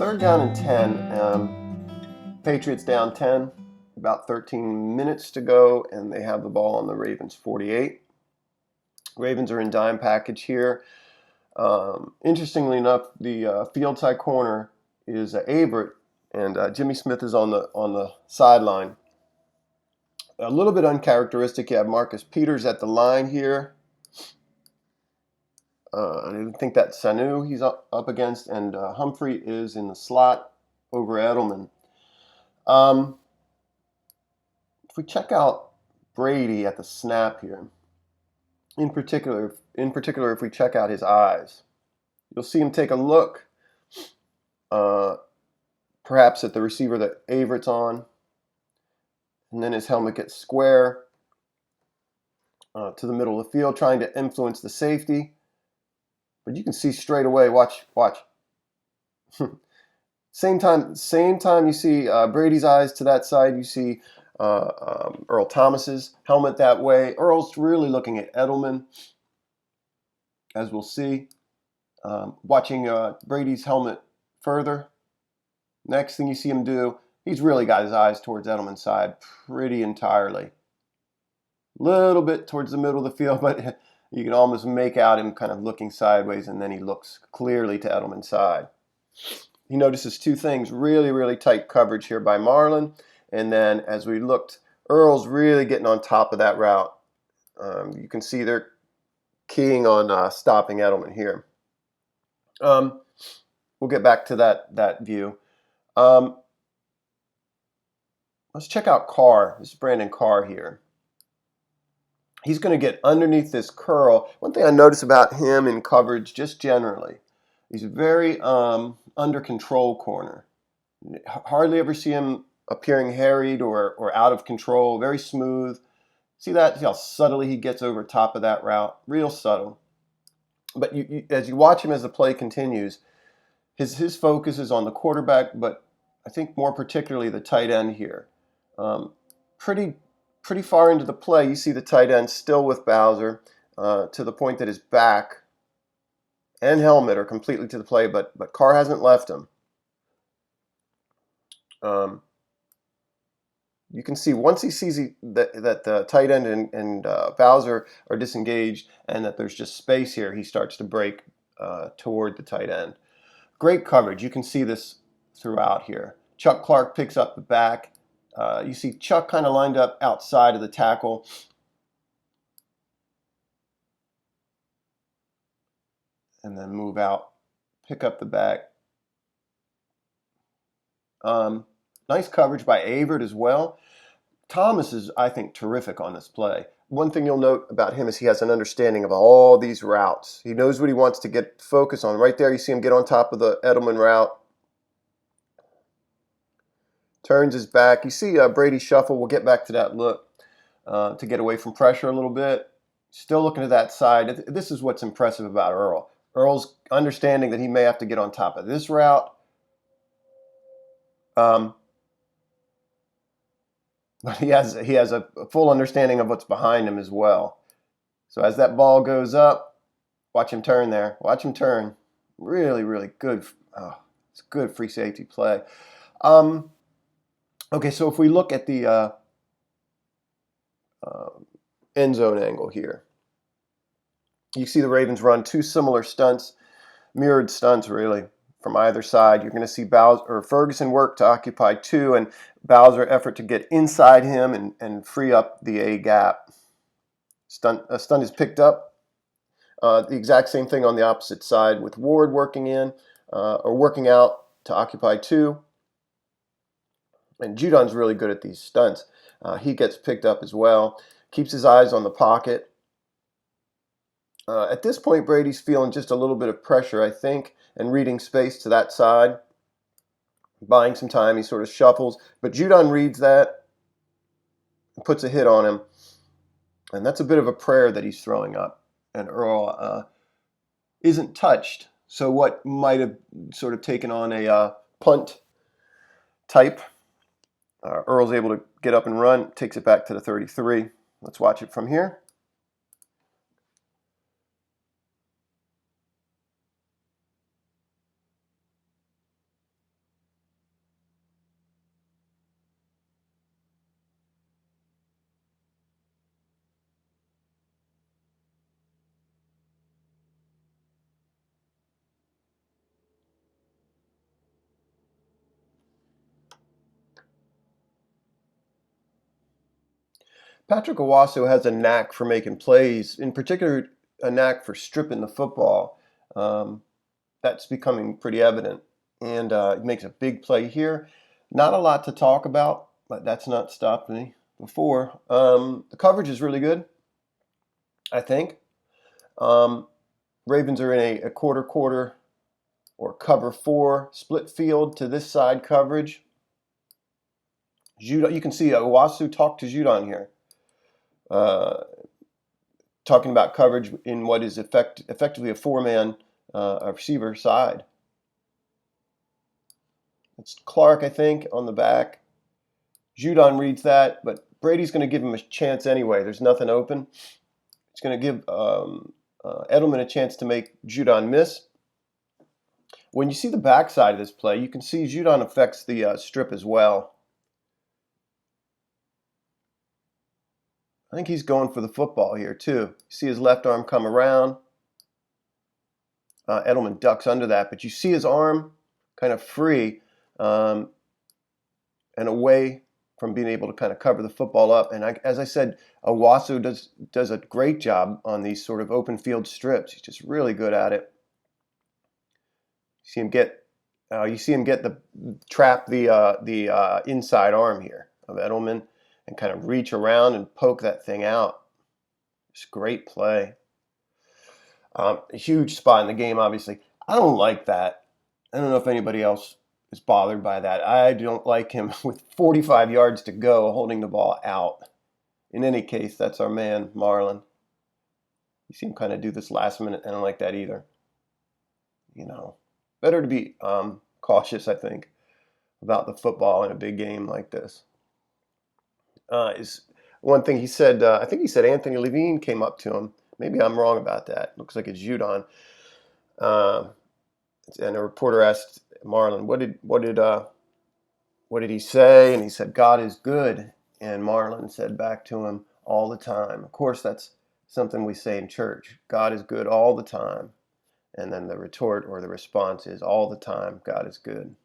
Third down and 10. Patriots down 10. About 13 minutes to go, and they have the ball on the Ravens 48. Ravens are in dime package here. Interestingly enough, the field side corner is Averett, and Jimmy Smith is on the sideline. A little bit uncharacteristic. You have Marcus Peters at the line here. I think that's Sanu he's up against, and Humphrey is in the slot over Edelman. If we check out Brady at the snap here, in particular, if we check out his eyes, you'll see him take a look, perhaps at the receiver that Averett's on, and then his helmet gets square to the middle of the field, trying to influence the safety. But you can see straight away. Watch. Same time you see Brady's eyes to that side, you see Earl Thomas's helmet that way. Earl's really looking at Edelman, as we'll see. Watching Brady's helmet further. Next thing you see him do, he's really got his eyes towards Edelman's side pretty entirely. Little bit towards the middle of the field, but you can almost make out him kind of looking sideways, and then he looks clearly to Edelman's side. He notices two things: really, really tight coverage here by Marlon, and then as we looked, Earl's really getting on top of that route. You can see they're keying on stopping Edelman here. We'll get back to that view. Let's check out Carr. This is Brandon Carr here. He's going to get underneath this curl. One thing I notice about him in coverage, just generally, he's a very under control corner. Hardly ever see him appearing harried or out of control. Very smooth. See that? See how subtly he gets over top of that route? Real subtle. But as you watch him as the play continues, his focus is on the quarterback, but I think more particularly the tight end here. Pretty far into the play, you see the tight end still with Bowser to the point that his back and helmet are completely to the play, but Carr hasn't left him. You can see once he sees that the tight end and Bowser are disengaged and that there's just space here, he starts to break toward the tight end. Great coverage. You can see this throughout here. Chuck Clark picks up the back. You see Chuck kind of lined up outside of the tackle. And then move out, pick up the back. Nice coverage by Averett as well. Thomas is, I think, terrific on this play. One thing you'll note about him is he has an understanding of all these routes. He knows what he wants to get focus on. Right there, you see him get on top of the Edelman route. Turns his back. You see Brady shuffle. We'll get back to that look to get away from pressure a little bit. Still looking to that side. This is what's impressive about Earl. Earl's understanding that he may have to get on top of this route. But he has a full understanding of what's behind him as well. So as that ball goes up, watch him turn there. Watch him turn. Really, really good. It's good free safety play. Okay, so if we look at the end zone angle here, you see the Ravens run two similar stunts, mirrored stunts really, from either side. You're going to see Ferguson work to occupy two, and Bowser effort to get inside him and free up the A gap. A stunt is picked up. The exact same thing on the opposite side with Ward working in or working out to occupy two. And Judon's really good at these stunts. He gets picked up as well. Keeps his eyes on the pocket. At this point, Brady's feeling just a little bit of pressure, I think, and reading space to that side. Buying some time, he sort of shuffles. But Judon reads that and puts a hit on him. And that's a bit of a prayer that he's throwing up. And Earl isn't touched. So what might have sort of taken on a punt type, Earl's able to get up and run, takes it back to the 33. Let's watch it from here. Patrick Owasso has a knack for making plays, in particular, a knack for stripping the football. That's becoming pretty evident. And he makes a big play here. Not a lot to talk about, but that's not stopped me before. The coverage is really good, I think. Ravens are in a quarter or cover 4 split field to this side coverage. You can see Owasso talked to Judon here, talking about coverage in what is effectively a 4-man receiver side. It's Clark, I think, on the back. Judon reads that, but Brady's going to give him a chance anyway. There's nothing open. He's going to give Edelman a chance to make Judon miss. When you see the backside of this play, you can see Judon affects the strip as well. I think he's going for the football here too. You see his left arm come around. Edelman ducks under that, but you see his arm kind of free and away from being able to kind of cover the football up. And as I said, Owasso does a great job on these sort of open field strips. He's just really good at it. You see him trap the inside arm here of Edelman and kind of reach around and poke that thing out. It's great play. A huge spot in the game, obviously. I don't like that. I don't know if anybody else is bothered by that. I don't like him with 45 yards to go holding the ball out. In any case, that's our man, Marlon. You see him kind of do this last minute. I don't like that either. Better to be cautious, I think, about the football in a big game like this. Is one thing he said, I think he said Anthony Levine came up to him. Maybe I'm wrong about that. Looks like it's Judon. And a reporter asked Marlon, what did he say? And he said, God is good. And Marlon said back to him, all the time. Of course, that's something we say in church. God is good all the time. And then the retort or the response is, all the time, God is good.